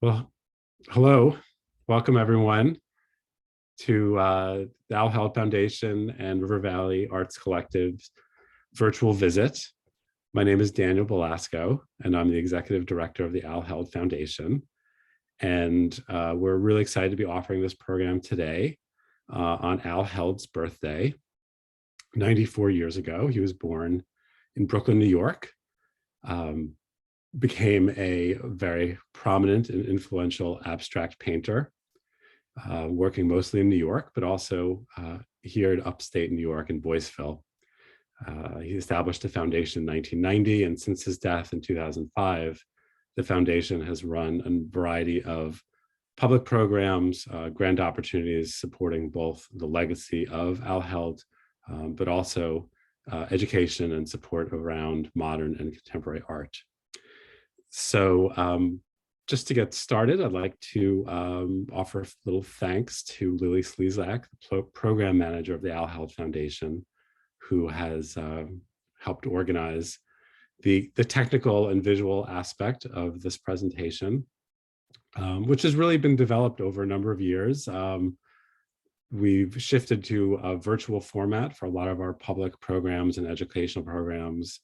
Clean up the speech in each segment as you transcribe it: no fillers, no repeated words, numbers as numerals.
Well, hello. Welcome everyone to the Al Held Foundation and River Valley Arts Collective's virtual visit. My name is Daniel Belasco, and I'm the Executive Director of the Al Held Foundation. And we're really excited to be offering this program today on Al Held's birthday. 94 years ago, he was born in Brooklyn, New York. Became a very prominent and influential abstract painter, working mostly in New York, but also here in upstate New York in Boyceville. He established a foundation in 1990, and since his death in 2005, the foundation has run a variety of public programs, grant opportunities supporting both the legacy of Al Held, but also education and support around modern and contemporary art. So just to get started, I'd like to offer a little thanks to Lily Slezak, the program manager of the Al Held Foundation, who has helped organize the technical and visual aspect of this presentation, which has really been developed over a number of years. We've shifted to a virtual format for a lot of our public programs and educational programs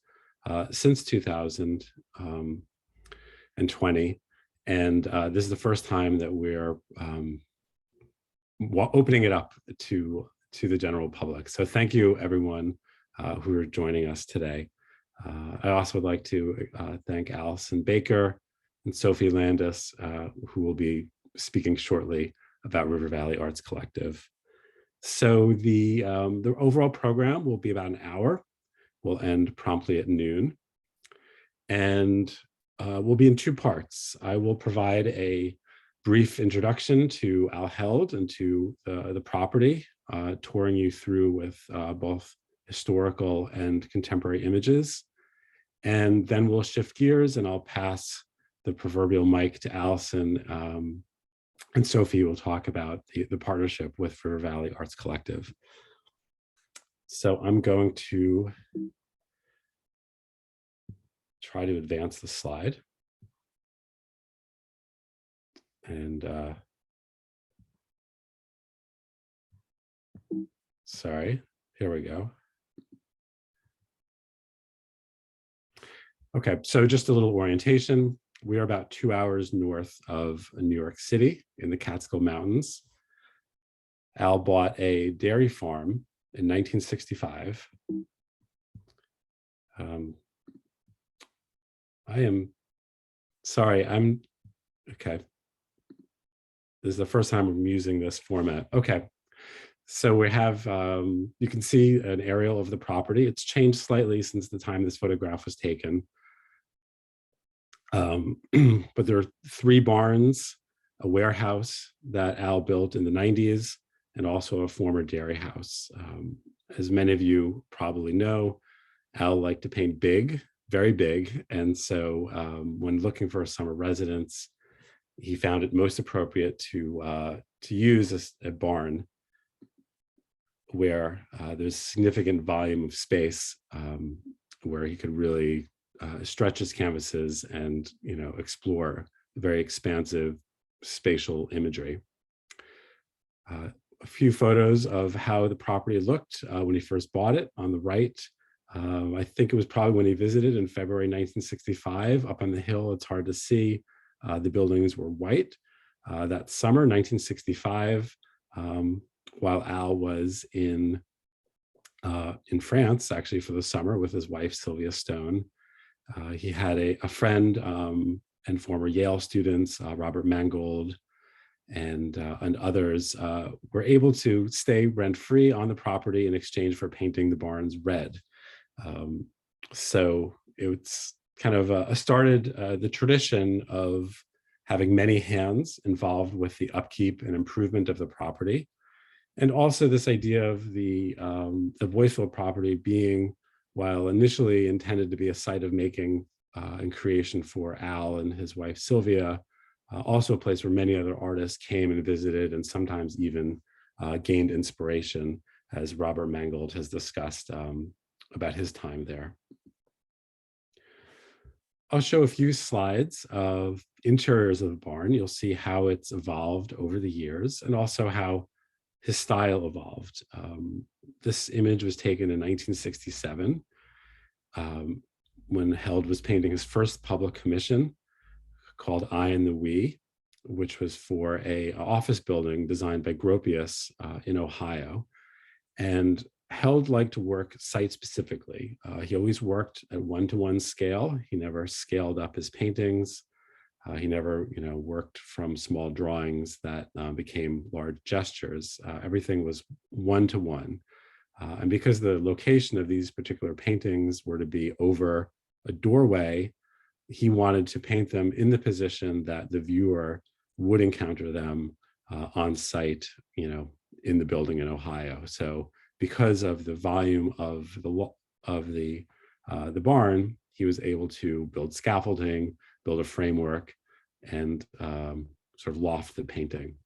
since 2020. And this is the first time that we're opening it up to the general public. So thank you, everyone who are joining us today. I also would like to thank Allison Baker and Sophie Landis, who will be speaking shortly about River Valley Arts Collective. So the overall program will be about an hour. We'll end promptly at noon. And we'll be in two parts. I will provide a brief introduction to Al Held and to the property, touring you through with both historical and contemporary images. And then we'll shift gears and I'll pass the proverbial mic to Allison, and Sophie will talk about the partnership with River Valley Arts Collective. So I'm going to try to advance the slide. And sorry, here we go. Okay, so just a little orientation. We are about 2 hours north of New York City in the Catskill Mountains. Al bought a dairy farm in 1965. I am sorry, okay. This is the first time I'm using this format. Okay, so we have, you can see an aerial of the property. It's changed slightly since the time this photograph was taken. But there are 3 barns, a warehouse that Al built in the 90s, and also a former dairy house. As many of you probably know, Al liked to paint big, very big. And so when looking for a summer residence, he found it most appropriate to use a barn where there's significant volume of space, where he could really stretch his canvases and explore very expansive spatial imagery. A few photos of how the property looked when he first bought it. On the right, I think it was probably when he visited in February 1965. Up on the hill, it's hard to see. The buildings were white. That summer, 1965, while Al was in France, actually for the summer with his wife, Sylvia Stone, he had a friend and former Yale students, Robert Mangold, and others were able to stay rent-free on the property in exchange for painting the barns red. So it's kind of started the tradition of having many hands involved with the upkeep and improvement of the property. And also this idea of the Boyceville property being, while initially intended to be a site of making and creation for Al and his wife Sylvia, also a place where many other artists came and visited and sometimes even gained inspiration, as Robert Mangold has discussed about his time there. I'll show a few slides of interiors of the barn. You'll see how it's evolved over the years and also how his style evolved. This image was taken in 1967 um, when Held was painting his first public commission called I and the We, which was for a office building designed by Gropius in Ohio. And Held liked to work site specifically. He always worked at one-to-one scale. He never scaled up his paintings. He never, worked from small drawings that became large gestures. Everything was one-to-one. And because the location of these particular paintings were to be over a doorway, he wanted to paint them in the position that the viewer would encounter them on site, in the building in Ohio. So because of the volume of the barn, he was able to build scaffolding, build a framework, and sort of loft the painting.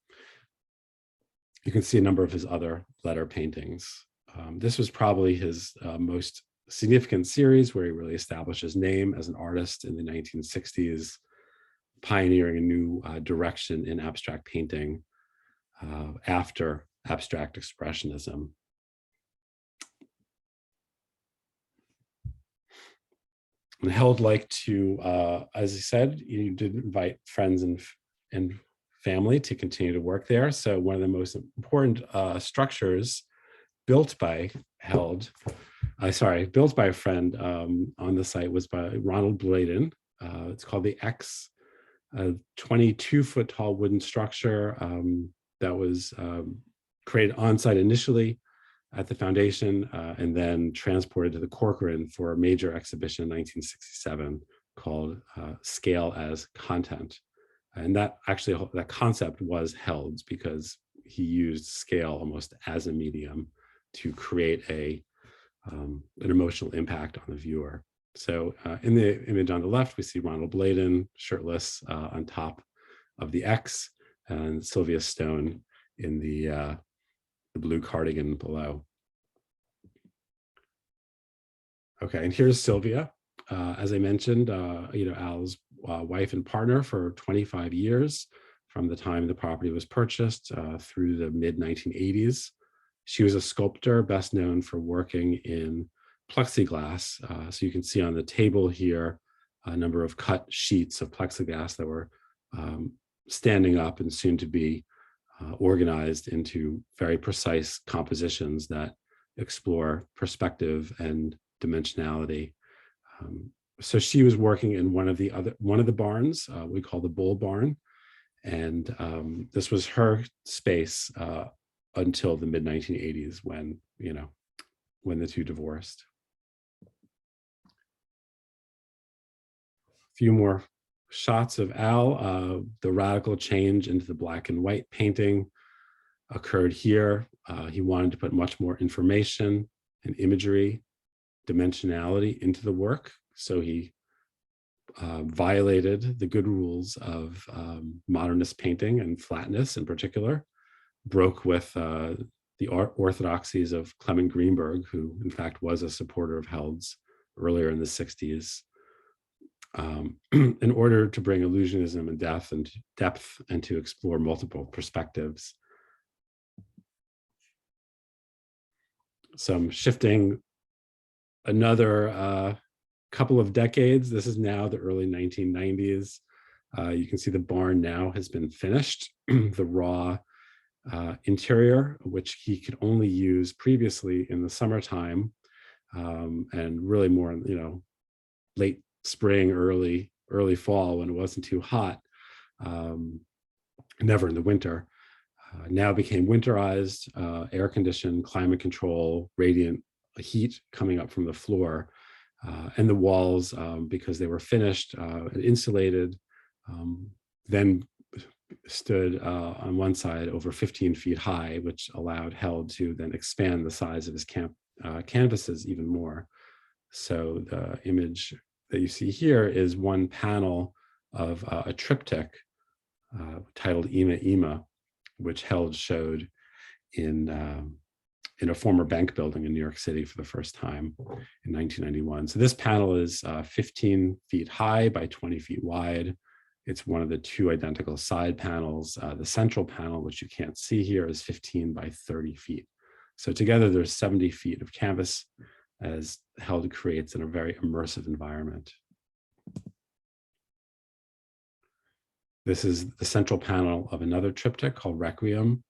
You can see a number of his other letter paintings. This was probably his most significant series where he really established his name as an artist in the 1960s, pioneering a new direction in abstract painting after abstract expressionism. And Held liked to, as he said, you did invite friends and family to continue to work there. So one of the most important structures built by Held, built by a friend on the site was by Ronald Bladen. It's called the X, a 22-foot tall wooden structure that was created on site initially at the foundation and then transported to the Corcoran for a major exhibition in 1967 called Scale as Content. And that concept was Held's because he used scale almost as a medium to create an emotional impact on the viewer. So in the image on the left, we see Ronald Bladen shirtless on top of the X and Sylvia Stone in the blue cardigan below. Okay, and here's Sylvia. As I mentioned, Al's wife and partner for 25 years from the time the property was purchased through the mid-1980s. She was a sculptor best known for working in plexiglass. So you can see on the table here a number of cut sheets of plexiglass that were standing up and soon to be organized into very precise compositions that explore perspective and dimensionality. So she was working in one of the barns we call the Bull Barn, and this was her space until the mid-1980s when the two divorced. A few more shots of Al. The radical change into the black and white painting occurred here. He wanted to put much more information and imagery, dimensionality into the work. So he violated the good rules of modernist painting and flatness in particular, broke with the orthodoxies of Clement Greenberg, who in fact was a supporter of Held's earlier in the 60s, in order to bring illusionism and depth and to explore multiple perspectives. So I'm shifting another couple of decades. This is now the early 1990s. You can see the barn now has been finished. The raw interior, which he could only use previously in the summertime, and really more, late spring, early fall when it wasn't too hot, never in the winter. Now became winterized, air conditioned, climate control, radiant heat coming up from the floor, and the walls, because they were finished and insulated, then stood on one side over 15 feet high, which allowed Held to then expand the size of his canvases even more. So the image that you see here is one panel of a triptych titled Ima Ima, which Held showed in in a former bank building in New York City for the first time in 1991. So this panel is 15 feet high by 20 feet wide. It's one of the two identical side panels. The central panel, which you can't see here, is 15 by 30 feet. So together there's 70 feet of canvas, as Held creates in a very immersive environment. This is the central panel of another triptych called Requiem,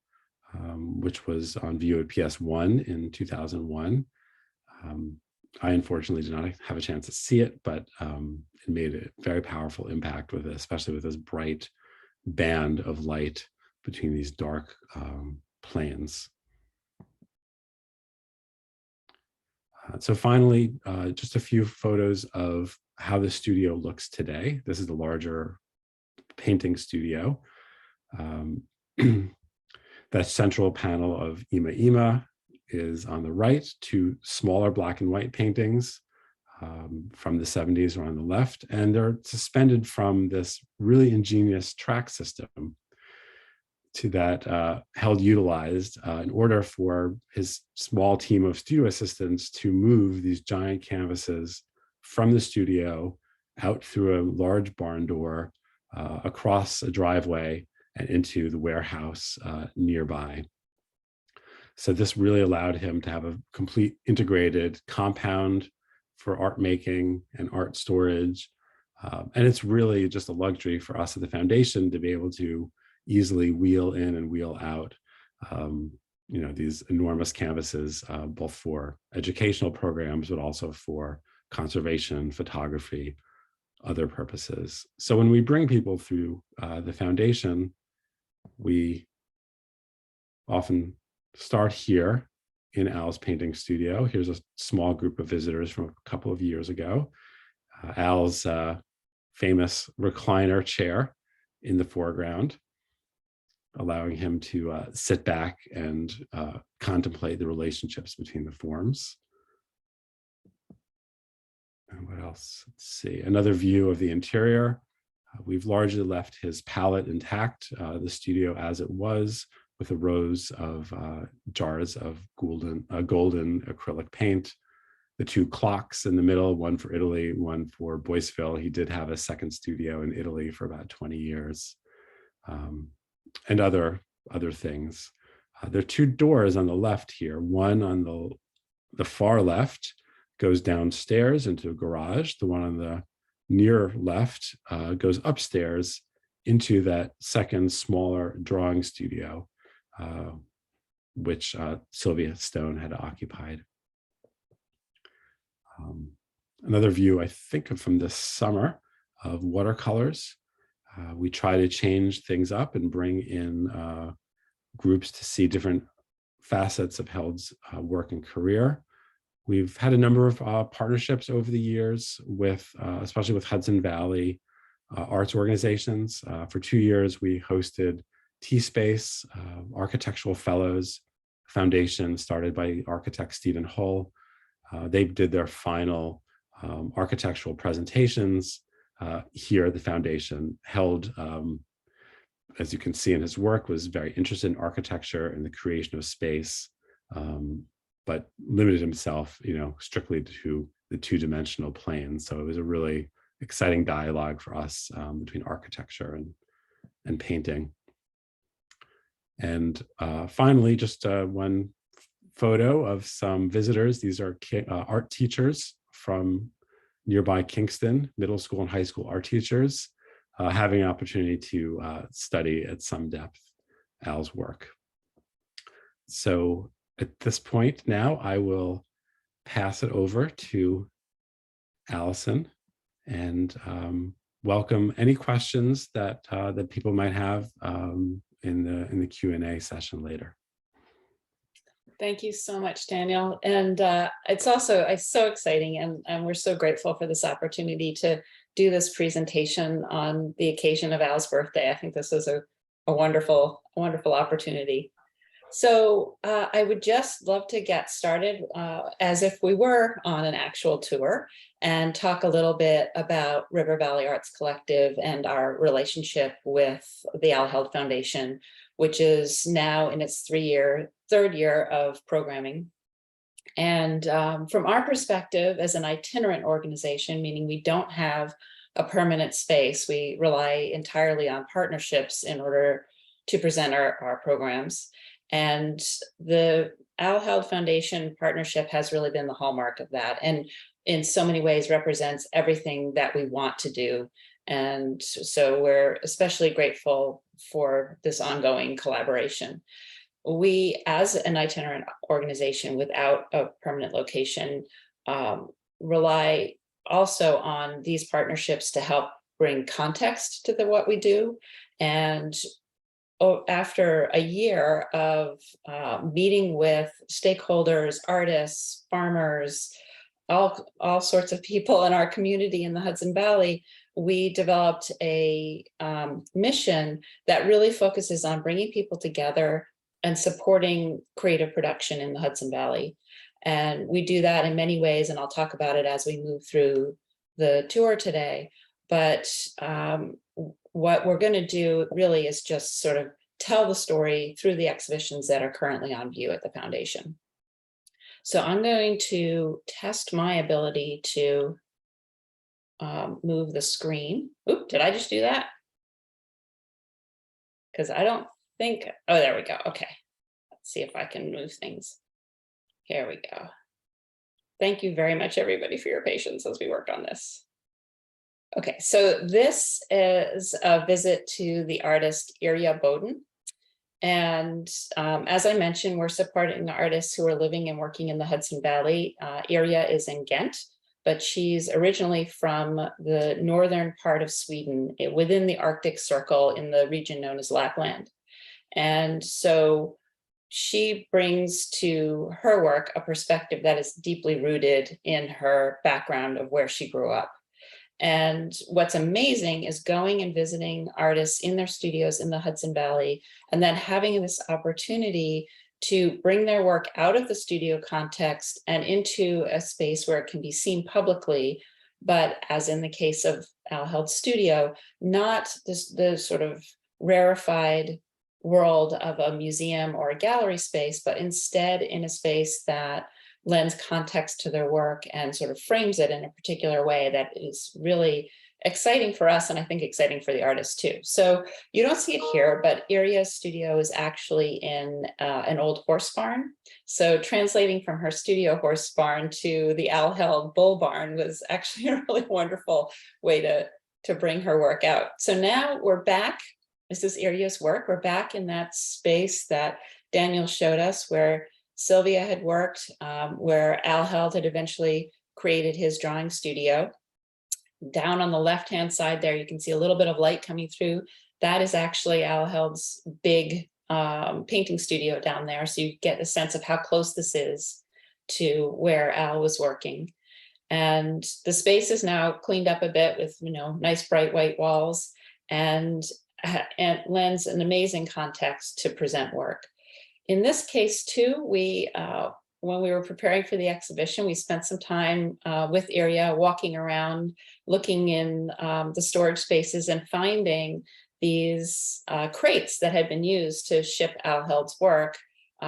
which was on view at PS1 in 2001. I unfortunately did not have a chance to see it, but it made a very powerful impact with it, especially with this bright band of light between these dark planes. So finally, just a few photos of how the studio looks today. This is the larger painting studio. That central panel of Ima Ima is on the right. Two smaller black and white paintings from the 70s are on the left, and they're suspended from this really ingenious track system that Held utilized in order for his small team of studio assistants to move these giant canvases from the studio out through a large barn door, across a driveway, and into the warehouse nearby. So this really allowed him to have a complete integrated compound for art making and art storage. And it's really just a luxury for us at the foundation to be able to easily wheel in and wheel out these enormous canvases, both for educational programs, but also for conservation, photography, other purposes. So when we bring people through the foundation, we often start here in Al's painting studio. Here's a small group of visitors from a couple of years ago. Al's famous recliner chair in the foreground, allowing him to sit back and contemplate the relationships between the forms. And what else? Let's see, another view of the interior. We've largely left his palette intact, the studio as it was, with a rows of jars of golden acrylic paint. The two clocks in the middle, one for Italy, one for Boyceville. He did have a second studio in Italy for about 20 years. And other things. There are two doors on the left here. One on the far left goes downstairs into a garage. The one on the near left goes upstairs into that second smaller drawing studio, which Sylvia Stone had occupied. Another view, I think, from this summer of watercolors. We try to change things up and bring in groups to see different facets of Held's work and career. We've had a number of partnerships over the years with, especially with Hudson Valley arts organizations. For 2 years, we hosted T-Space, Architectural Fellows Foundation, started by architect Stephen Hull. They did their final architectural presentations here at the foundation. Held, as you can see in his work, was very interested in architecture and the creation of space, but limited himself, strictly to the two-dimensional plane. So it was a really exciting dialogue for us between architecture and painting. And finally, just one photo of some visitors. These are art teachers from nearby Kingston, middle school and high school art teachers, having an opportunity to study at some depth Al's work. So at this point now, I will pass it over to Allison and welcome any questions that people might have in the Q&A session later. Thank you so much, Daniel. And it's so exciting, and we're so grateful for this opportunity to do this presentation on the occasion of Al's birthday. I think this is a wonderful opportunity. So I would just love to get started as if we were on an actual tour and talk a little bit about River Valley Arts Collective and our relationship with the Al Held Foundation, which is now in its third year of programming. And from our perspective as an itinerant organization, meaning we don't have a permanent space, we rely entirely on partnerships in order to present our programs. And the Al Held Foundation partnership has really been the hallmark of that, and in so many ways represents everything that we want to do. And so we're especially grateful for this ongoing collaboration. We, as an itinerant organization without a permanent location, rely also on these partnerships to help bring context to what we do. And after a year of meeting with stakeholders, artists, farmers, all sorts of people in our community in the Hudson Valley, we developed a mission that really focuses on bringing people together and supporting creative production in the Hudson Valley. And we do that in many ways, and I'll talk about it as we move through the tour today. But what we're going to do really is just sort of tell the story through the exhibitions that are currently on view at the foundation. So I'm going to test my ability to move the screen. Oop, did I just do that? Because I don't think, oh, there we go. Okay, let's see if I can move things. Here we go. Thank you very much, everybody, for your patience as we work on this. Okay, so this is a visit to the artist Irja Boden. And as I mentioned, we're supporting the artists who are living and working in the Hudson Valley. Irja is in Ghent, but she's originally from the northern part of Sweden, within the Arctic Circle in the region known as Lapland. And so she brings to her work a perspective that is deeply rooted in her background of where she grew up. And what's amazing is going and visiting artists in their studios in the Hudson Valley, and then having this opportunity to bring their work out of the studio context and into a space where it can be seen publicly. But as in the case of Al Held Studio, not the sort of rarefied world of a museum or a gallery space, but instead in a space that lends context to their work and sort of frames it in a particular way that is really exciting for us, and I think exciting for the artists too. So you don't see it here, but Irja's studio is actually in an old horse barn. So translating from her studio horse barn to the Al Held bull barn was actually a really wonderful way to bring her work out. So now we're back. This is Irja's work. We're back in that space that Daniel showed us, where Sylvia had worked, where Al Held had eventually created his drawing studio. Down on the left-hand side there, you can see a little bit of light coming through. That is actually Al Held's big painting studio down there. So you get a sense of how close this is to where Al was working. And the space is now cleaned up a bit with, nice bright white walls, and lends an amazing context to present work. In this case too, when we were preparing for the exhibition, we spent some time with Irja walking around, looking in the storage spaces and finding these crates that had been used to ship Al Held's work.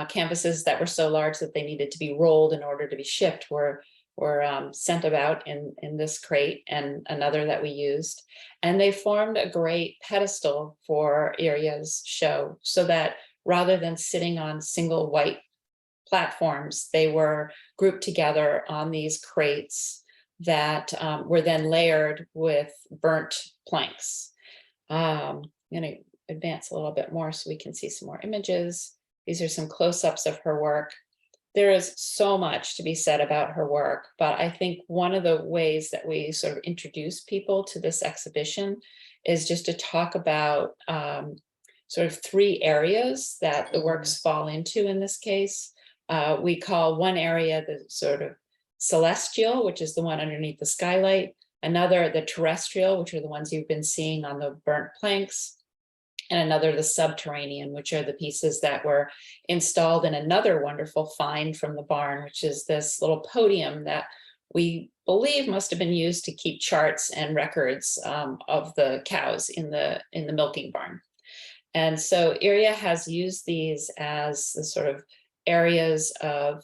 Canvases that were so large that they needed to be rolled in order to be shipped were sent about in this crate, and another that we used. And they formed a great pedestal for Irja's show, so that rather than sitting on single white platforms, they were grouped together on these crates that were then layered with burnt planks. I'm going to advance a little bit more so we can see some more images. These are some close-ups of her work. There is so much to be said about her work, but I think one of the ways that we sort of introduce people to this exhibition is just to talk about sort of three areas that the works fall into in this case. We call one area the sort of celestial, which is the one underneath the skylight, another the terrestrial, which are the ones you've been seeing on the burnt planks, and another the subterranean, which are the pieces that were installed in another wonderful find from the barn, which is this little podium that we believe must have been used to keep charts and records of the cows in the milking barn. And so Irja has used these as the sort of areas of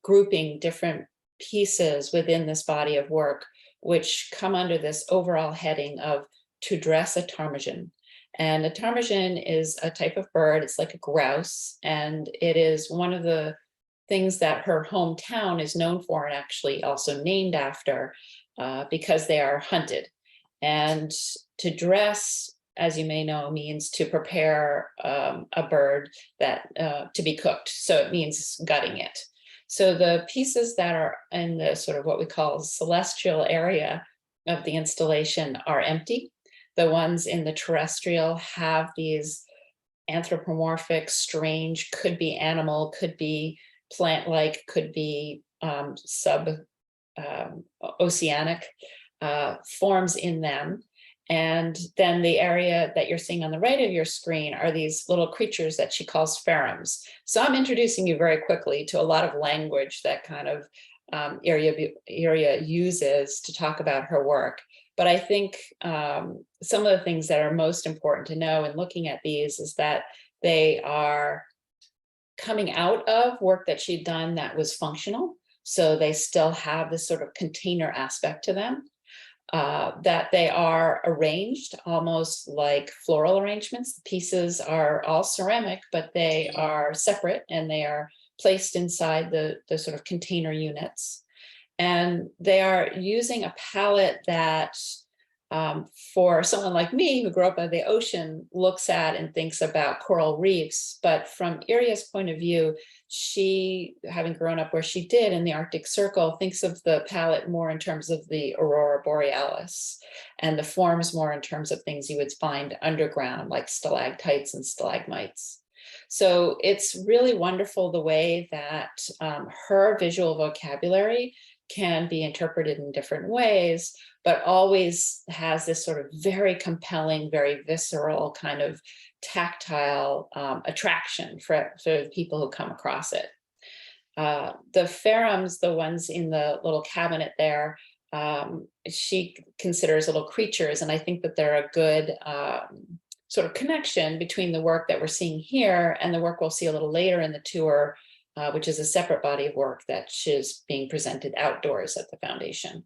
grouping different pieces within this body of work, which come under this overall heading of to dress a ptarmigan. And a ptarmigan is a type of bird. It's like a grouse, and it is one of the things that her hometown is known for, and actually also named after, because they are hunted. And to dress, as you may know, means to prepare a bird that to be cooked. So it means gutting it. So the pieces that are in the sort of what we call celestial area of the installation are empty. The ones in the terrestrial have these anthropomorphic, strange, could be animal, could be plant-like, could be oceanic forms in them. And then the area that you're seeing on the right of your screen are these little creatures that she calls pherums. So I'm introducing you very quickly to a lot of language that kind of Iria uses to talk about her work. But I think some of the things that are most important to know in looking at these is that they are coming out of work that she'd done that was functional. So they still have this sort of container aspect to them. That they are arranged almost like floral arrangements. The pieces are all ceramic, but they are separate and they are placed inside the sort of container units. And they are using a palette that for someone like me who grew up by the ocean looks at and thinks about coral reefs. But from Iria's point of view, she, having grown up where she did in the Arctic Circle, thinks of the palette more in terms of the aurora borealis, and the forms more in terms of things you would find underground, like stalactites and stalagmites. So it's really wonderful the way that her visual vocabulary can be interpreted in different ways, but always has this sort of very compelling, very visceral kind of tactile attraction for the people who come across it. The pherums, the ones in the little cabinet there, she considers little creatures, and I think that they're a good sort of connection between the work that we're seeing here and the work we'll see a little later in the tour, which is a separate body of work that is being presented outdoors at the foundation.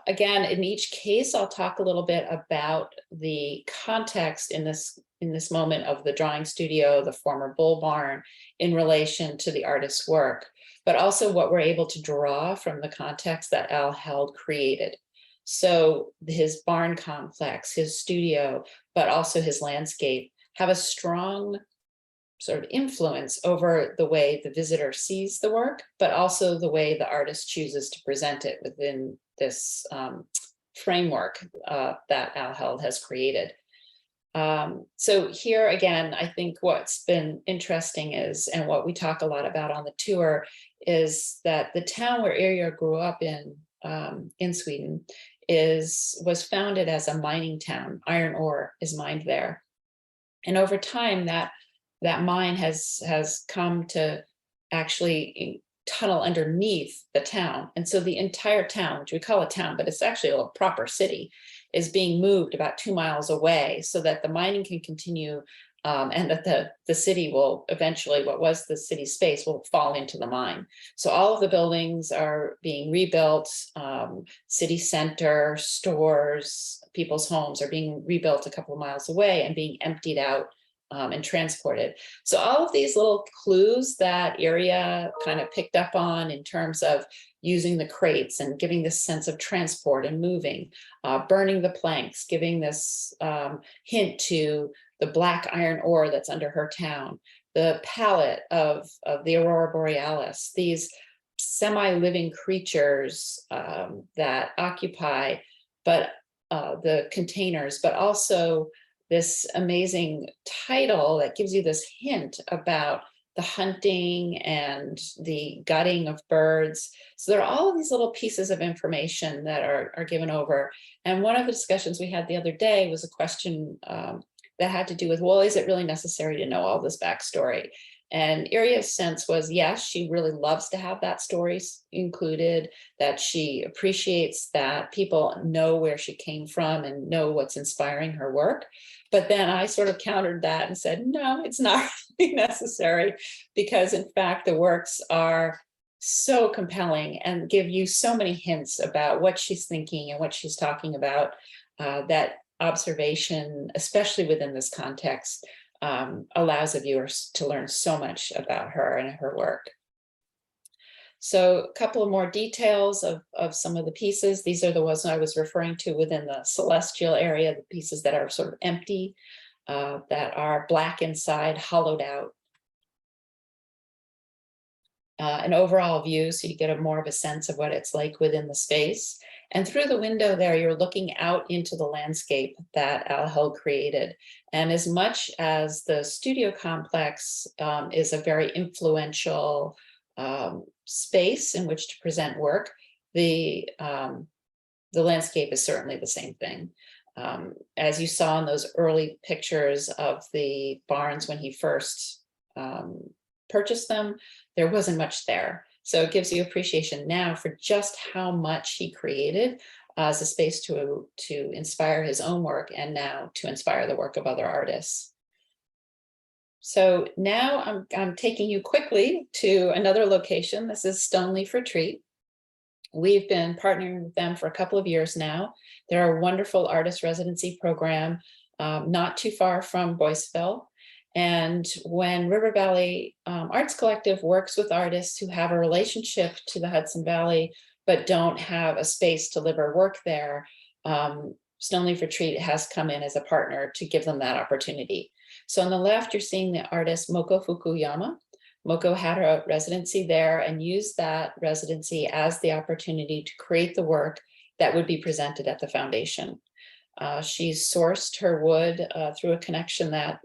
Again, in each case, I'll talk a little bit about the context in this moment of the drawing studio, the former bull barn, in relation to the artist's work, but also what we're able to draw from the context that Al Held created. So his barn complex, his studio, but also his landscape have a strong sort of influence over the way the visitor sees the work, but also the way the artist chooses to present it within this framework that Al Held has created. So here again, I think what's been interesting is, and what we talk a lot about on the tour, is that the town where Iria grew up in Sweden was founded as a mining town. Iron ore is mined there. And over time, that mine has come to actually tunnel underneath the town. And so the entire town, which we call a town, but it's actually a proper city, is being moved about 2 miles away so that the mining can continue, and that the city will eventually, what was the city space, will fall into the mine. So all of the buildings are being rebuilt, city center, stores, people's homes are being rebuilt a couple of miles away and being emptied out and transported. So all of these little clues that Iria kind of picked up on in terms of using the crates and giving this sense of transport and moving, burning the planks, giving this hint to the black iron ore that's under her town, the palette of the aurora borealis, these semi-living creatures that occupy the containers, but also this amazing title that gives you this hint about the hunting and the gutting of birds. So there are all of these little pieces of information that are given over. And one of the discussions we had the other day was a question that had to do with, well, is it really necessary to know all this backstory? And Iria's sense was, yes, she really loves to have that story included, that she appreciates that people know where she came from and know what's inspiring her work. But then I sort of countered that and said, no, it's not really necessary, because in fact, the works are so compelling and give you so many hints about what she's thinking and what she's talking about, that observation, especially within this context, allows the viewers to learn so much about her and her work. So a couple of more details of some of the pieces. These are the ones I was referring to within the celestial area, the pieces that are sort of empty, that are black inside, hollowed out. An overall view, so you get a more of a sense of what it's like within the space. And through the window there, you're looking out into the landscape that Al Held created. And as much as the studio complex is a very influential space in which to present work, the landscape is certainly the same thing. As you saw in those early pictures of the barns when he first purchased them, there wasn't much there. So it gives you appreciation now for just how much he created as a space to inspire his own work, and now to inspire the work of other artists. So now I'm taking you quickly to another location. This is Stoneleaf Retreat. We've been partnering with them for a couple of years now. They're a wonderful artist residency program, not too far from Boyceville. And when River Valley Arts Collective works with artists who have a relationship to the Hudson Valley, but don't have a space to live or work there, Stoneleaf Retreat has come in as a partner to give them that opportunity. So on the left, you're seeing the artist Moko Fukuyama. Moko had a residency there and used that residency as the opportunity to create the work that would be presented at the foundation. She's sourced her wood through a connection that,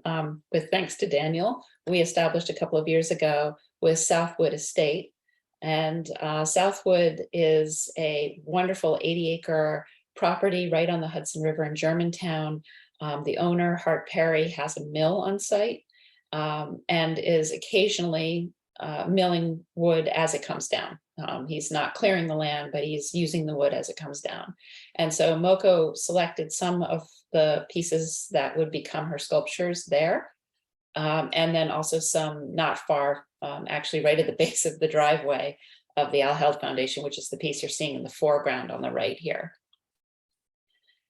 with thanks to Daniel, we established a couple of years ago with Southwood Estate. And Southwood is a wonderful 80-acre property right on the Hudson River in Germantown. The owner, Hart Perry, has a mill on site and is occasionally milling wood as it comes down. He's not clearing the land, but he's using the wood as it comes down. And so Moko selected some of the pieces that would become her sculptures there. And then also some not far, actually right at the base of the driveway of the Al Held Foundation, which is the piece you're seeing in the foreground on the right here.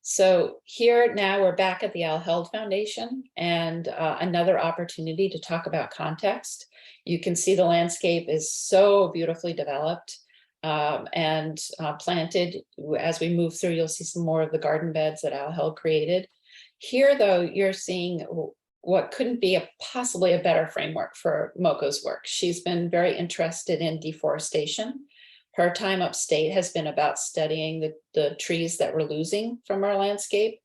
So here now we're back at the Al Held Foundation, and another opportunity to talk about context. You can see the landscape is so beautifully developed and planted. As we move through, you'll see some more of the garden beds that Al Held created. Here, though, you're seeing what couldn't be possibly a better framework for Moko's work. She's been very interested in deforestation. Her time upstate has been about studying the trees that we're losing from our landscape.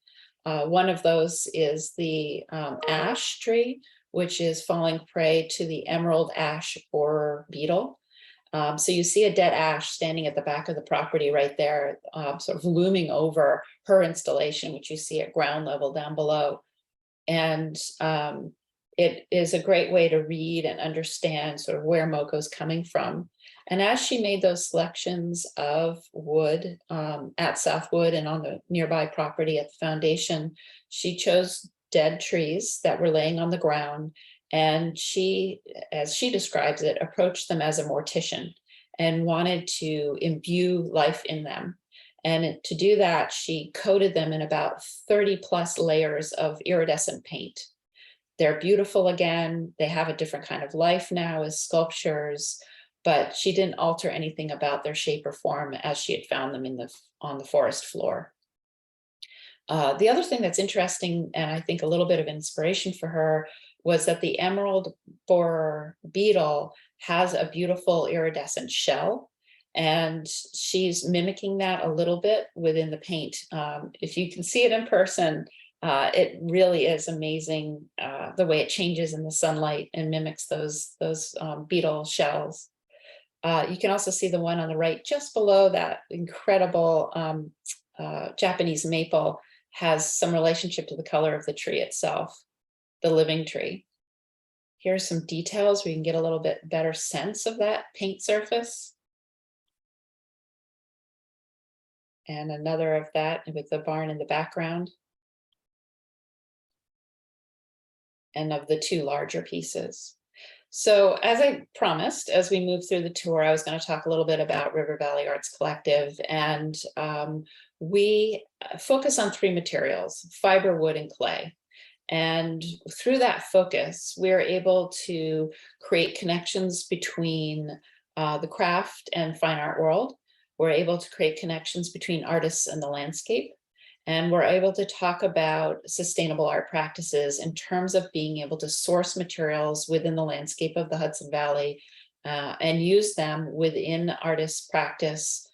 One of those is the ash tree, which is falling prey to the emerald ash borer beetle. So you see a dead ash standing at the back of the property right there, sort of looming over her installation, which you see at ground level down below. And it is a great way to read and understand sort of where Moko's coming from. And as she made those selections of wood at Southwood and on the nearby property at the foundation, she chose dead trees that were laying on the ground. And she, as she describes it, approached them as a mortician and wanted to imbue life in them. And to do that, she coated them in about 30 plus layers of iridescent paint. They're beautiful again. They have a different kind of life now as sculptures, but she didn't alter anything about their shape or form as she had found them on the forest floor. The other thing that's interesting, and I think a little bit of inspiration for her, was that the emerald borer beetle has a beautiful iridescent shell, and she's mimicking that a little bit within the paint. If you can see it in person, it really is amazing the way it changes in the sunlight and mimics those beetle shells. You can also see the one on the right just below that incredible Japanese maple has some relationship to the color of the tree itself, the living tree. Here's some details where you can get a little bit better sense of that paint surface. And another of that with the barn in the background. And of the two larger pieces. So as I promised, as we move through the tour, I was going to talk a little bit about River Valley Arts Collective. And we focus on three materials: fiber, wood, and clay. And through that focus, we're able to create connections between the craft and fine art world. We're able to create connections between artists and the landscape. And we're able to talk about sustainable art practices in terms of being able to source materials within the landscape of the Hudson Valley and use them within artists' practice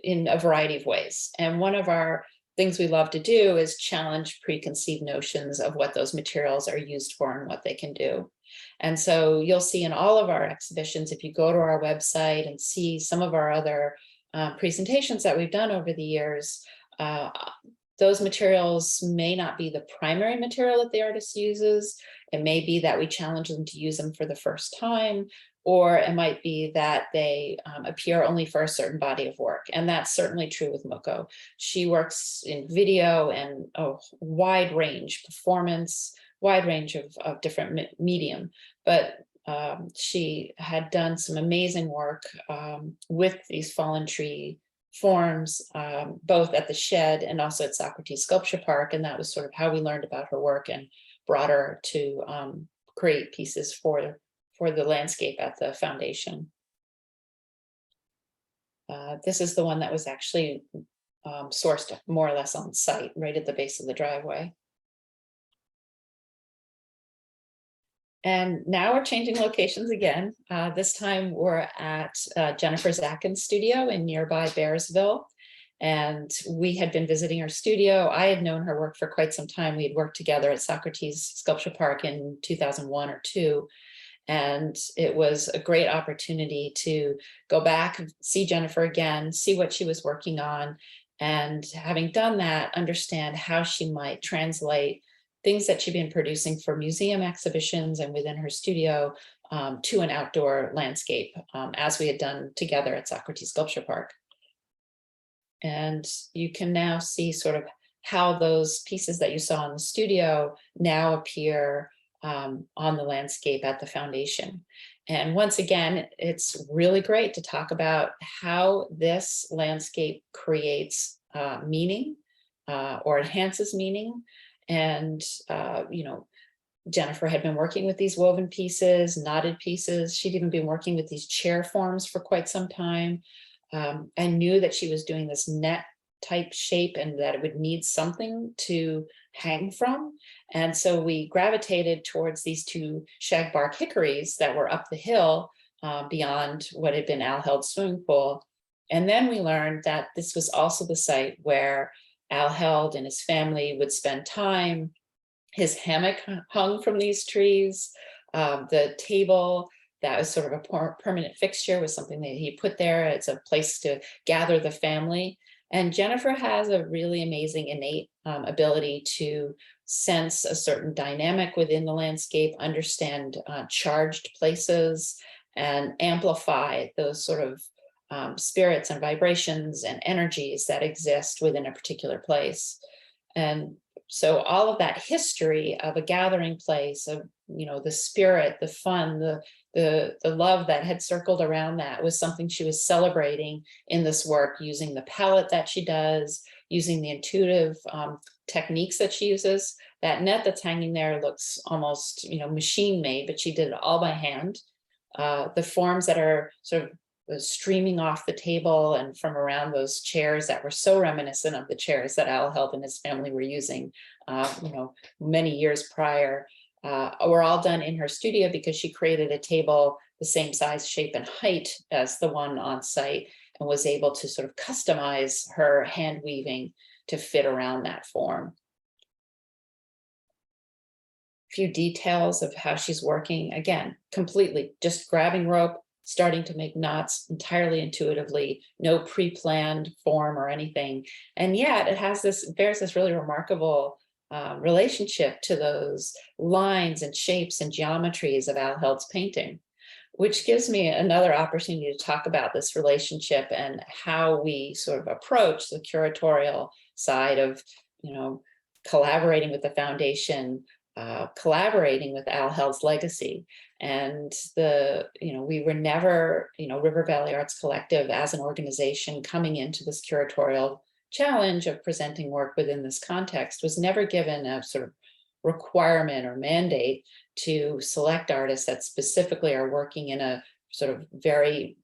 in a variety of ways. And one of our things we love to do is challenge preconceived notions of what those materials are used for and what they can do. And so you'll see in all of our exhibitions, if you go to our website and see some of our other presentations that we've done over the years, those materials may not be the primary material that the artist uses. It may be that we challenge them to use them for the first time, or it might be that they appear only for a certain body of work. And that's certainly true with Moko. She works in video and a wide range, performance, wide range of different medium, but she had done some amazing work with these fallen tree forms, both at the Shed and also at Socrates Sculpture Park. And that was sort of how we learned about her work and brought her to create pieces for the landscape at the foundation. This is the one that was actually sourced more or less on site, right at the base of the driveway. And now we're changing locations again. This time we're at Jennifer Zackin's studio in nearby Bearsville. And we had been visiting her studio. I had known her work for quite some time. We had worked together at Socrates Sculpture Park in 2001 or 2. And it was a great opportunity to go back, see Jennifer again, see what she was working on. And having done that, understand how she might translate things that she'd been producing for museum exhibitions and within her studio to an outdoor landscape, as we had done together at Socrates Sculpture Park. And you can now see sort of how those pieces that you saw in the studio now appear on the landscape at the foundation. And once again, it's really great to talk about how this landscape creates meaning or enhances meaning. And, you know, Jennifer had been working with these woven pieces, knotted pieces. She'd even been working with these chair forms for quite some time. I knew that she was doing this net type shape and that it would need something to hang from. And so we gravitated towards these two shagbark hickories that were up the hill beyond what had been Al Held's swimming pool. And then we learned that this was also the site where Al Held and his family would spend time. His hammock hung from these trees. The table that was sort of a permanent fixture was something that he put there. It's a place to gather the family. And Jennifer has a really amazing innate ability to sense a certain dynamic within the landscape, understand charged places, and amplify those sort of spirits and vibrations and energies that exist within a particular place. And so all of that history of a gathering place, of, you know, the spirit, the fun, the love that had circled around that was something she was celebrating in this work, using the palette that she does, using the intuitive techniques that she uses. That net that's hanging there looks almost, you know, machine made, but she did it all by hand. The forms that are sort of streaming off the table and from around those chairs that were so reminiscent of the chairs that Al Held and his family were using, you know, many years prior, were all done in her studio because she created a table the same size, shape, and height as the one on site and was able to sort of customize her hand weaving to fit around that form. A few details of how she's working, again, completely just grabbing rope, starting to make knots entirely intuitively, no pre-planned form or anything. And yet it has this, bears this really remarkable relationship to those lines and shapes and geometries of Al Held's painting, which gives me another opportunity to talk about this relationship and how we sort of approach the curatorial side of, collaborating with the foundation, collaborating with Al Held's legacy. And we were never, River Valley Arts Collective as an organization coming into this curatorial challenge of presenting work within this context was never given a sort of requirement or mandate to select artists that specifically are working in a sort of very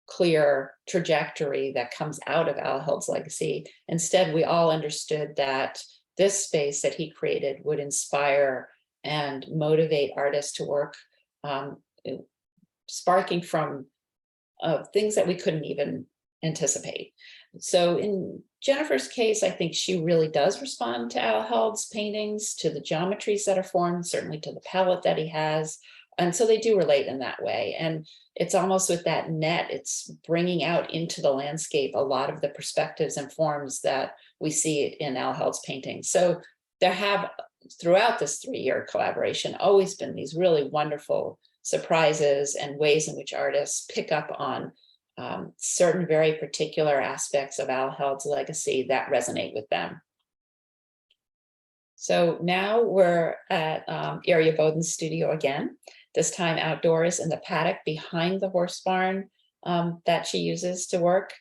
clear trajectory that comes out of Al Held's legacy. Instead, we all understood that this space that he created would inspire and motivate artists to work, sparking from things that we couldn't even anticipate. So in Jennifer's case, I think she really does respond to Al Held's paintings, to the geometries that are formed, certainly to the palette that he has. And so they do relate in that way. And it's almost with that net, it's bringing out into the landscape a lot of the perspectives and forms that we see in Al Held's paintings. So there have, throughout this 3-year collaboration, always been these really wonderful surprises and ways in which artists pick up on certain very particular aspects of Al Held's legacy that resonate with them. So now we're at Irja Boden's studio again, this time outdoors in the paddock behind the horse barn that she uses to work.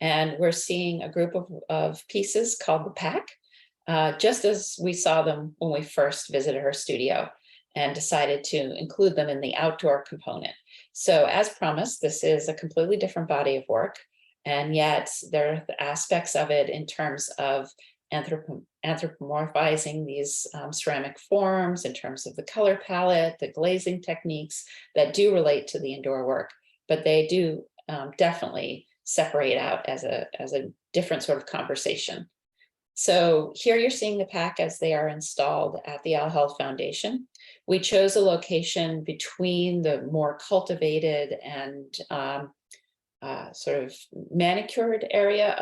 And we're seeing a group of pieces called the Pack, just as we saw them when we first visited her studio and decided to include them in the outdoor component. So as promised, this is a completely different body of work, and yet there are the aspects of it in terms of anthropomorphizing these ceramic forms, in terms of the color palette, the glazing techniques that do relate to the indoor work, but they do definitely separate out as a different sort of conversation. So here you're seeing the Pack as they are installed at the Al Held Foundation. We chose a location between the more cultivated and sort of manicured area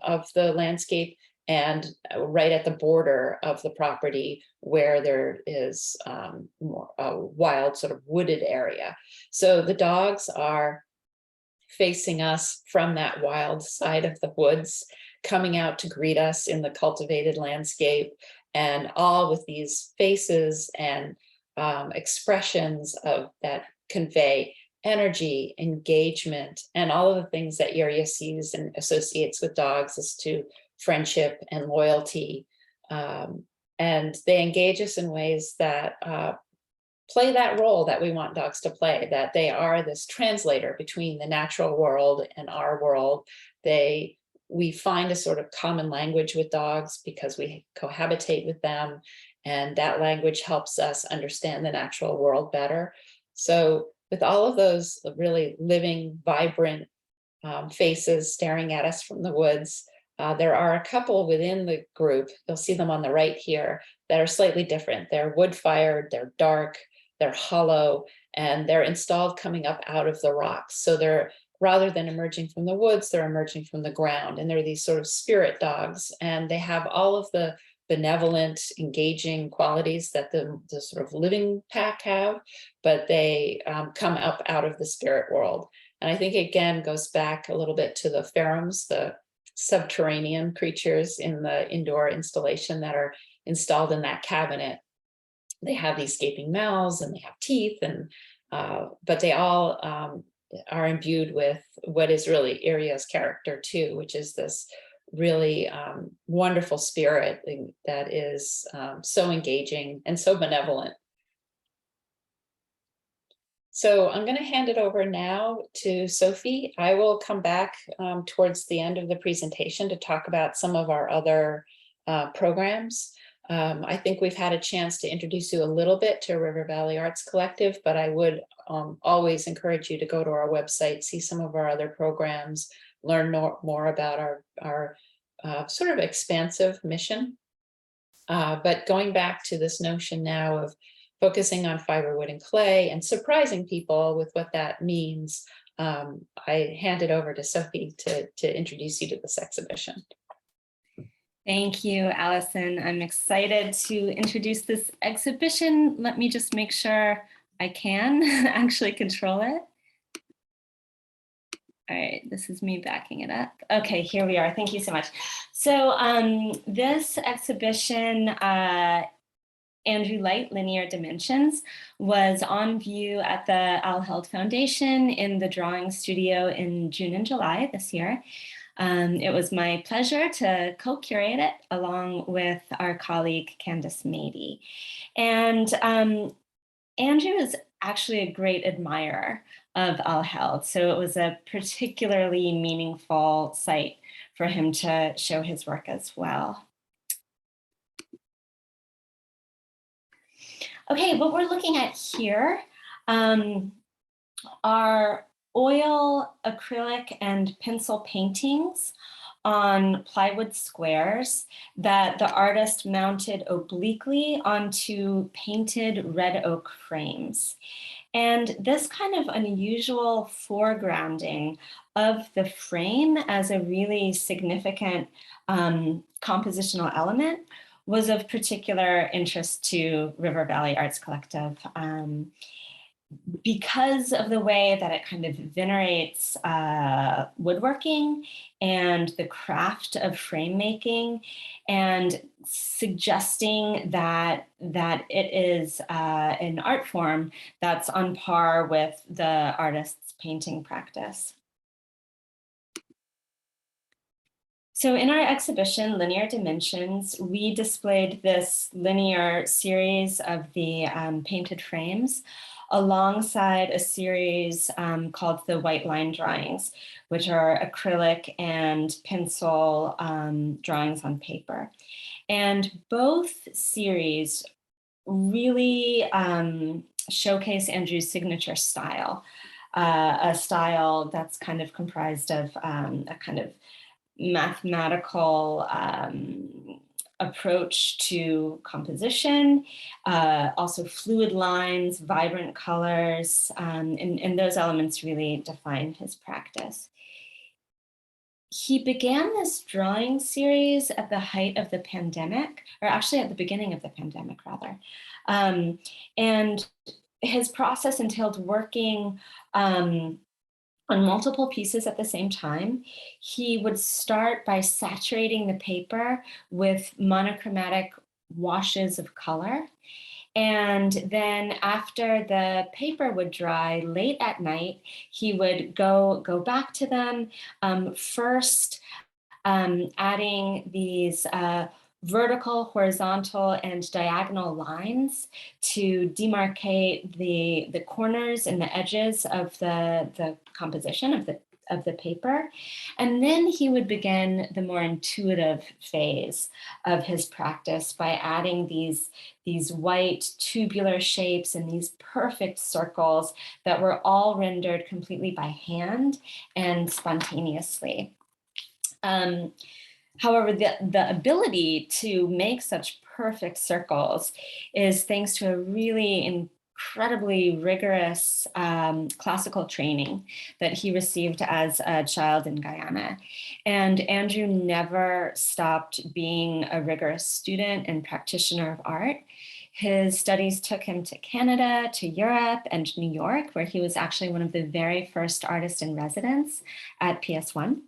of the landscape and right at the border of the property where there is more a wild sort of wooded area. So the dogs are facing us from that wild side of the woods, coming out to greet us in the cultivated landscape, and all with these faces and expressions of that convey energy, engagement, and all of the things that Irja sees and associates with dogs as to friendship and loyalty. And they engage us in ways that play that role that we want dogs to play, that they are this translator between the natural world and our world. We find a sort of common language with dogs because we cohabitate with them, and that language helps us understand the natural world better. So with all of those really living, vibrant faces staring at us from the woods, there are a couple within the group, you'll see them on the right here, that are slightly different. They're wood-fired, they're dark, they're hollow, and they're installed coming up out of the rocks. So they're, rather than emerging from the woods, they're emerging from the ground. And they're these sort of spirit dogs, and they have all of the benevolent, engaging qualities that the sort of living Pack have, but they come up out of the spirit world. And I think, again, goes back a little bit to the ferrums, the subterranean creatures in the indoor installation that are installed in that cabinet. They have these gaping mouths and they have teeth, and but they all are imbued with what is really Irja's character too, which is this really wonderful spirit that is so engaging and so benevolent. So I'm going to hand it over now to Sophie. I will come back towards the end of the presentation to talk about some of our other programs. I think we've had a chance to introduce you a little bit to River Valley Arts Collective, but I would always encourage you to go to our website, see some of our other programs, learn more about our sort of expansive mission. But going back to this notion now of focusing on fiber, wood, and clay and surprising people with what that means, I hand it over to Sophie to introduce you to this exhibition. Thank you, Allison. I'm excited to introduce this exhibition. Let me just make sure I can actually control it. All right, this is me backing it up. Okay, here we are. Thank you so much. So this exhibition, Andrew Light, Linear Dimensions, was on view at the Al Held Foundation in the drawing studio in June and July this year. It was my pleasure to co-curate it along with our colleague Candice Mady. And Andrew is actually a great admirer of Al Held, so it was a particularly meaningful site for him to show his work as well. Okay, what we're looking at here are oil, acrylic, and pencil paintings on plywood squares that the artist mounted obliquely onto painted red oak frames. And this kind of unusual foregrounding of the frame as a really significant compositional element was of particular interest to River Valley Arts Collective. Because of the way that it kind of venerates woodworking and the craft of frame making, and suggesting that it is an art form that's on par with the artist's painting practice. So in our exhibition, Linear Dimensions, we displayed this linear series of the painted frames alongside a series called the White Line Drawings, which are acrylic and pencil drawings on paper. And both series really showcase Andrew's signature style, a style that's kind of comprised of a kind of mathematical approach to composition, also fluid lines, vibrant colors, and those elements really define his practice. He began this drawing series at the height of the pandemic, or actually at the beginning of the pandemic, rather. And his process entailed working on multiple pieces at the same time. He would start by saturating the paper with monochromatic washes of color. And then after the paper would dry late at night, he would go back to them, first adding these vertical, horizontal, and diagonal lines to demarcate the corners and the edges of the composition of the paper. And then he would begin the more intuitive phase of his practice by adding these white tubular shapes and these perfect circles that were all rendered completely by hand and spontaneously. However, the ability to make such perfect circles is thanks to a really incredibly rigorous classical training that he received as a child in Guyana. And Andrew never stopped being a rigorous student and practitioner of art. His studies took him to Canada, to Europe, and New York, where he was actually one of the very first artists in residence at PS1.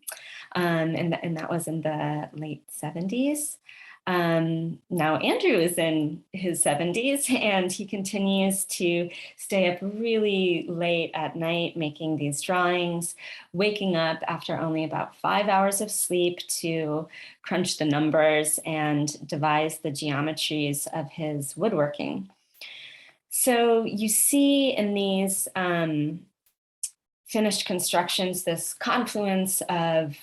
And that was in the late 70s. Now Andrew is in his 70s and he continues to stay up really late at night making these drawings, waking up after only about 5 hours of sleep to crunch the numbers and devise the geometries of his woodworking. So you see in these finished constructions this confluence of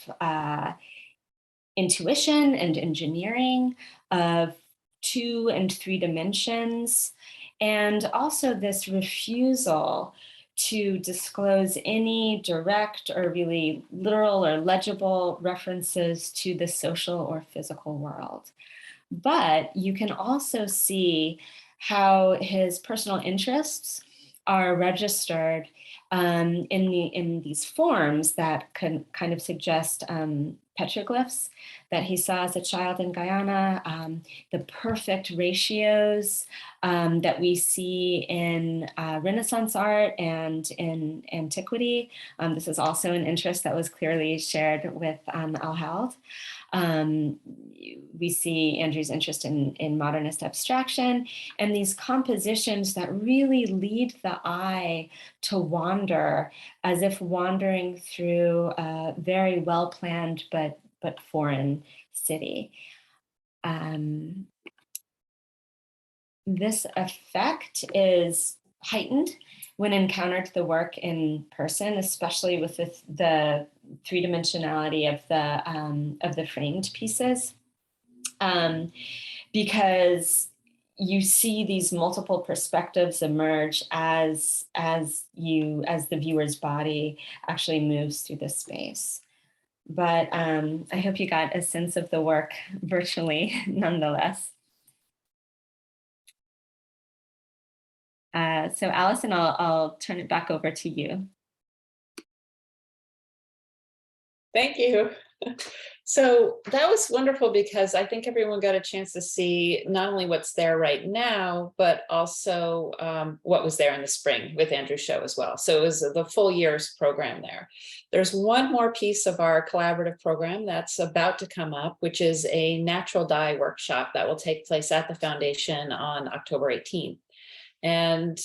intuition and engineering, of 2 and 3 dimensions, and also this refusal to disclose any direct or really literal or legible references to the social or physical world. But you can also see how his personal interests are registered in these forms that can kind of suggest petroglyphs that he saw as a child in Guyana, the perfect ratios that we see in Renaissance art and in antiquity. This is also an interest that was clearly shared with Al Held. We see Andrew's interest in modernist abstraction and these compositions that really lead the eye to wander, as if wandering through a very well-planned but foreign city. This effect is heightened when encountered the work in person, especially with the three-dimensionality of the framed pieces, because you see these multiple perspectives emerge as the viewer's body actually moves through the space. But I hope you got a sense of the work virtually, nonetheless. So Allison, I'll turn it back over to you. Thank you. So that was wonderful because I think everyone got a chance to see not only what's there right now, but also what was there in the spring with Andrew's show as well. So it was the full year's program there. There's one more piece of our collaborative program that's about to come up, which is a natural dye workshop that will take place at the foundation on October 18th. And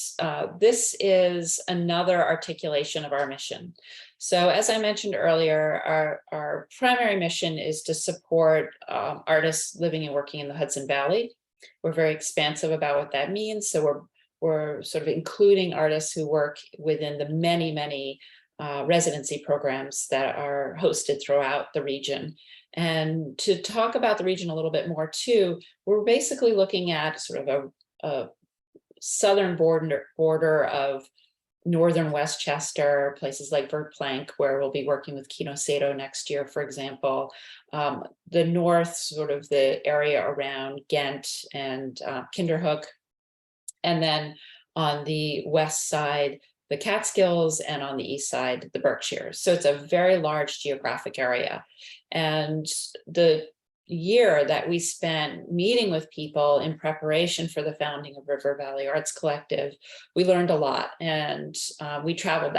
this is another articulation of our mission. So as I mentioned earlier, our primary mission is to support artists living and working in the Hudson Valley. We're very expansive about what that means. So we're sort of including artists who work within the many residency programs that are hosted throughout the region. And to talk about the region a little bit more too, we're basically looking at sort of a southern border of northern Westchester, places like Verplank, where we'll be working with Kino Sato next year, for example. The north, sort of the area around Ghent and Kinderhook. And then on the west side, the Catskills, and on the east side, the Berkshires. So it's a very large geographic area. And the year that we spent meeting with people in preparation for the founding of River Valley Arts Collective, we learned a lot, and we traveled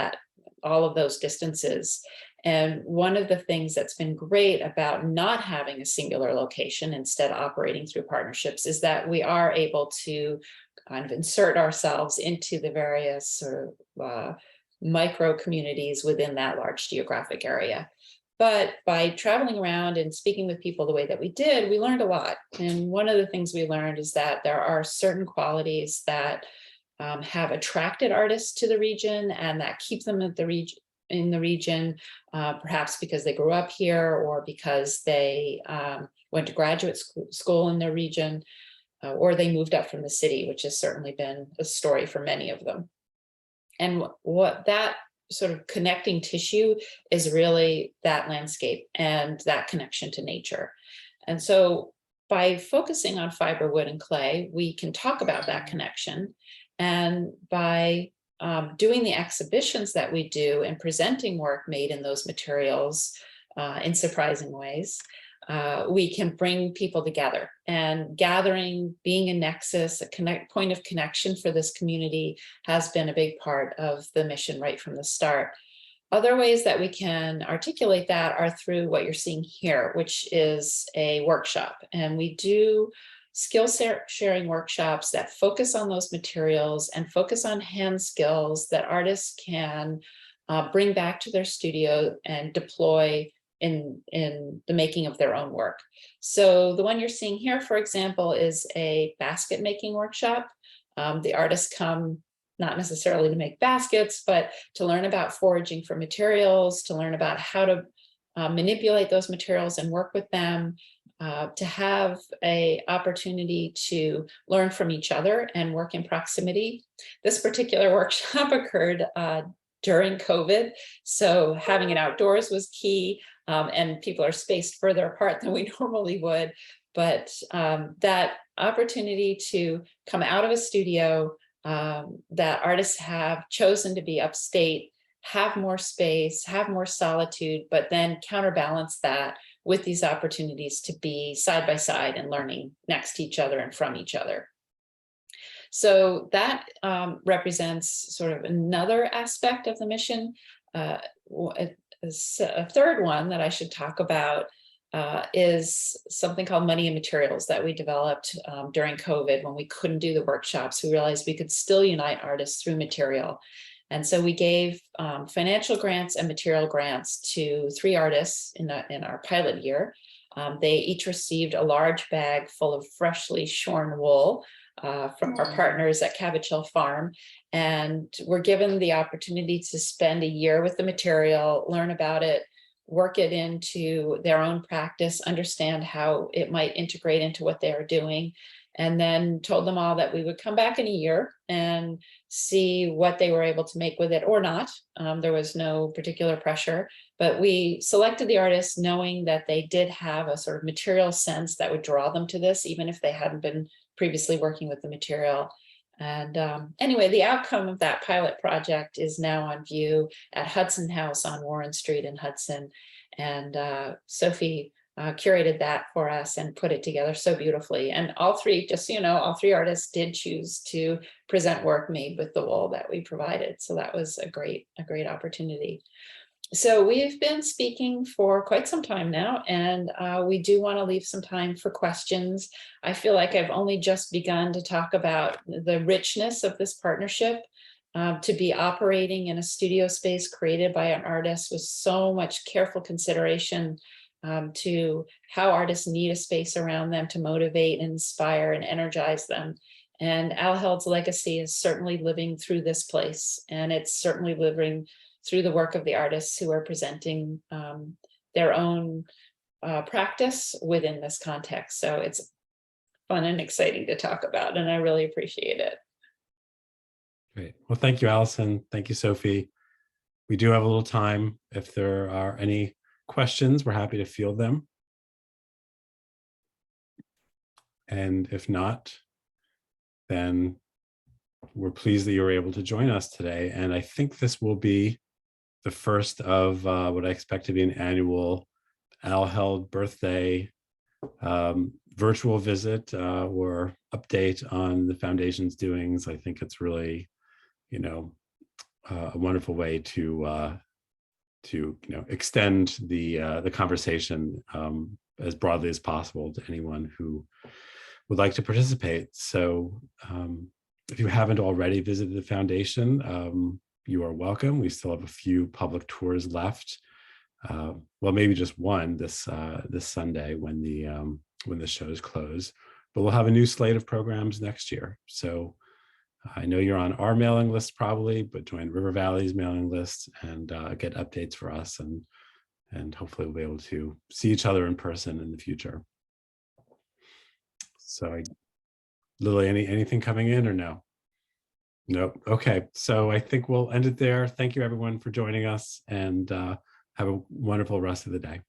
all of those distances. And one of the things that's been great about not having a singular location, instead operating through partnerships, is that we are able to kind of insert ourselves into the various sort of micro communities within that large geographic area. But by traveling around and speaking with people the way that we did, we learned a lot. And one of the things we learned is that there are certain qualities that have attracted artists to the region and that keep them in the region, perhaps because they grew up here or because they went to graduate school in their region, or they moved up from the city, which has certainly been a story for many of them. And what that sort of connecting tissue is really that landscape and that connection to nature. And so by focusing on fiber, wood, and clay, we can talk about that connection. And by doing the exhibitions that we do and presenting work made in those materials in surprising ways, we can bring people together. And gathering, being a nexus, a point of connection for this community has been a big part of the mission right from the start. Other ways that we can articulate that are through what you're seeing here, which is a workshop. And we do skill sharing workshops that focus on those materials and focus on hand skills that artists can bring back to their studio and deploy in the making of their own work. So the one you're seeing here, for example, is a basket making workshop. The artists come not necessarily to make baskets, but to learn about foraging for materials, to learn about how to manipulate those materials and work with them, to have an opportunity to learn from each other and work in proximity. This particular workshop occurred during COVID, so having it outdoors was key, and people are spaced further apart than we normally would. But that opportunity to come out of a studio that artists have chosen to be upstate have more space, have more solitude, but then counterbalance that with these opportunities to be side by side and learning next to each other and from each other. So that represents sort of another aspect of the mission. A third one that I should talk about is something called Money and Materials that we developed during COVID when we couldn't do the workshops. We realized we could still unite artists through material. And so we gave financial grants and material grants to 3 artists in our pilot year. They each received a large bag full of freshly shorn wool from our partners at Cabbage Hill Farm, and were given the opportunity to spend a year with the material, learn about it, work it into their own practice, understand how it might integrate into what they are doing, and then told them all that we would come back in a year and see what they were able to make with it or not. There was no particular pressure, but we selected the artists knowing that they did have a sort of material sense that would draw them to this, even if they hadn't been previously working with the material. And anyway, the outcome of that pilot project is now on view at Hudson House on Warren Street in Hudson. And Sophie curated that for us and put it together so beautifully. And all 3, just so you know, all 3 artists did choose to present work made with the wool that we provided. So that was a great opportunity. So we've been speaking for quite some time now, and we do want to leave some time for questions. I feel like I've only just begun to talk about the richness of this partnership. To be operating in a studio space created by an artist with so much careful consideration to how artists need a space around them to motivate, inspire, and energize them. And Al Held's legacy is certainly living through this place, and it's certainly living through the work of the artists who are presenting their own practice within this context. So it's fun and exciting to talk about, and I really appreciate it. Great. Well, thank you, Allison. Thank you, Sophie. We do have a little time. If there are any questions, we're happy to field them. And if not, then we're pleased that you were able to join us today. And I think this will be the first of what I expect to be an annual Al Held birthday virtual visit or update on the foundation's doings. I think it's really, a wonderful way to extend the conversation as broadly as possible to anyone who would like to participate. So if you haven't already visited the foundation, you are welcome. We still have a few public tours left. Well, maybe just one this Sunday when the shows close. But we'll have a new slate of programs next year. So I know you're on our mailing list probably, but join River Valley's mailing list and get updates for us, and hopefully we'll be able to see each other in person in the future. So, Lily, anything coming in or no? Nope. Okay, so I think we'll end it there. Thank you everyone for joining us, and have a wonderful rest of the day.